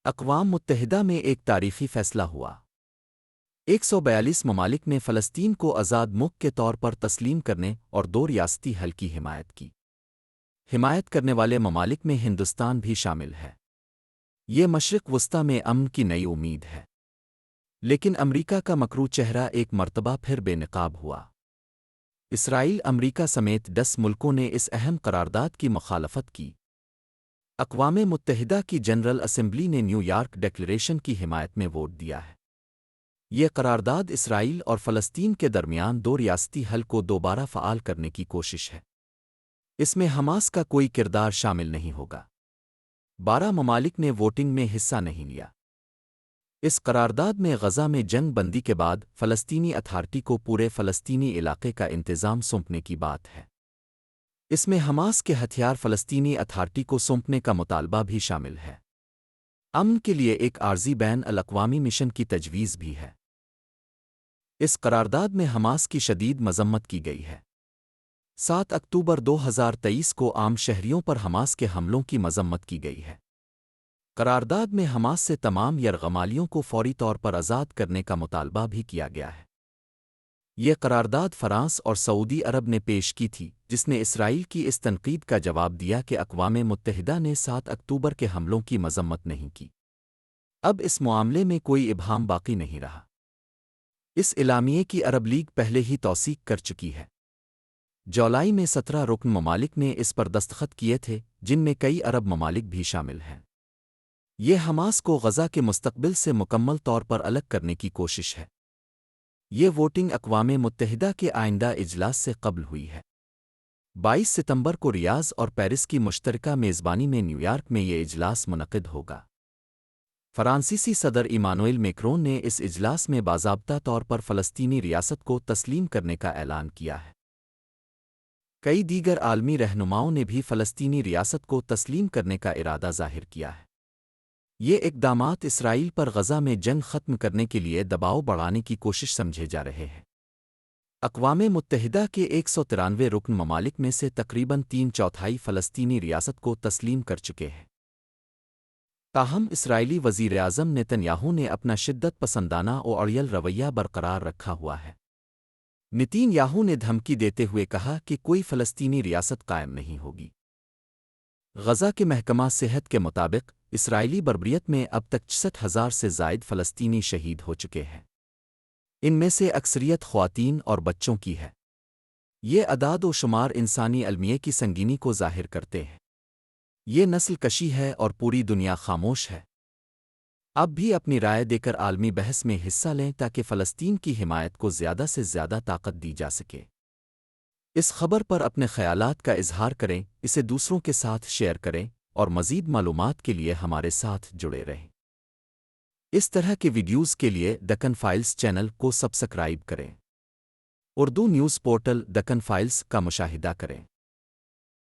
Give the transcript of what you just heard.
اقوام متحدہ میں ایک تاریخی فیصلہ ہوا۔ 142 ممالک نے فلسطین کو آزاد ملک کے طور پر تسلیم کرنے اور 2 ریاستی حل کی حمایت کی۔ حمایت کرنے والے ممالک میں ہندوستان بھی شامل ہے۔ یہ مشرق وسطی میں امن کی نئی امید ہے۔ لیکن امریکہ کا مکروہ چہرہ ایک مرتبہ پھر بے نقاب ہوا۔ اسرائیل، امریکہ سمیت 10 ملکوں نے اس اہم قرارداد کی مخالفت کی۔ اقوام متحدہ کی جنرل اسمبلی نے نیو یارک ڈکلریشن کی حمایت میں ووٹ دیا ہے۔ یہ قرارداد اسرائیل اور فلسطین کے درمیان 2 ریاستی حل کو دوبارہ فعال کرنے کی کوشش ہے۔ اس میں حماس کا کوئی کردار شامل نہیں ہوگا۔ 12 ممالک نے ووٹنگ میں حصہ نہیں لیا۔ اس قرارداد میں غزہ میں جنگ بندی کے بعد فلسطینی اتھارٹی کو پورے فلسطینی علاقے کا انتظام سونپنے کی بات ہے۔ اس میں حماس کے ہتھیار فلسطینی اتھارٹی کو سونپنے کا مطالبہ بھی شامل ہے۔ امن کے لیے ایک عارضی بین الاقوامی مشن کی تجویز بھی ہے۔ اس قرارداد میں حماس کی شدید مذمت کی گئی ہے۔ 7 اکتوبر 2023 کو عام شہریوں پر حماس کے حملوں کی مذمت کی گئی ہے۔ قرارداد میں حماس سے تمام یرغمالیوں کو فوری طور پر آزاد کرنے کا مطالبہ بھی کیا گیا ہے۔ یہ قرارداد فرانس اور سعودی عرب نے پیش کی تھی، جس نے اسرائیل کی اس تنقید کا جواب دیا کہ اقوام متحدہ نے 7 اکتوبر کے حملوں کی مذمت نہیں کی۔ اب اس معاملے میں کوئی ابہام باقی نہیں رہا۔ اس اعلامیے کی عرب لیگ پہلے ہی توثیق کر چکی ہے۔ جولائی میں 17 رکن ممالک نے اس پر دستخط کیے تھے، جن میں کئی عرب ممالک بھی شامل ہیں۔ یہ حماس کو غزہ کے مستقبل سے مکمل طور پر الگ کرنے کی کوشش ہے۔ یہ ووٹنگ اقوام متحدہ کے آئندہ اجلاس سے قبل ہوئی ہے۔ 22 ستمبر کو ریاض اور پیرس کی مشترکہ میزبانی میں نیو یارک میں یہ اجلاس منعقد ہوگا۔ فرانسیسی صدر ایمانوئل میکرون نے اس اجلاس میں باضابطہ طور پر فلسطینی ریاست کو تسلیم کرنے کا اعلان کیا ہے۔ کئی دیگر عالمی رہنماؤں نے بھی فلسطینی ریاست کو تسلیم کرنے کا ارادہ ظاہر کیا ہے۔ یہ اقدامات اسرائیل پر غزہ میں جنگ ختم کرنے کے لیے دباؤ بڑھانے کی کوشش سمجھے جا رہے ہیں۔ اقوام متحدہ کے 193 رکن ممالک میں سے تقریباً 3/4 فلسطینی ریاست کو تسلیم کر چکے ہیں۔ تاہم اسرائیلی وزیر اعظم نیتن یاہو نے اپنا شدت پسندانہ و اڑیل رویہ برقرار رکھا ہوا ہے۔ نیتن یاہو نے دھمکی دیتے ہوئے کہا کہ کوئی فلسطینی ریاست قائم نہیں ہوگی۔ غزہ کے محکمہ صحت کے مطابق اسرائیلی بربریت میں اب تک 66,000 سے زائد فلسطینی شہید ہو چکے ہیں۔ ان میں سے اکثریت خواتین اور بچوں کی ہے۔ یہ اعداد و شمار انسانی المیے کی سنگینی کو ظاہر کرتے ہیں۔ یہ نسل کشی ہے اور پوری دنیا خاموش ہے۔ اب بھی اپنی رائے دے کر عالمی بحث میں حصہ لیں تاکہ فلسطین کی حمایت کو زیادہ سے زیادہ طاقت دی جا سکے۔ اس خبر پر اپنے خیالات کا اظہار کریں، اسے دوسروں کے ساتھ شیئر کریں اور مزید معلومات کے لیے ہمارے ساتھ جڑے رہیں۔ اس طرح کے ویڈیوز کے لیے دکن فائلز چینل کو سبسکرائب کریں۔ Urdu news portal Deccan files کا مشاہدہ کریں۔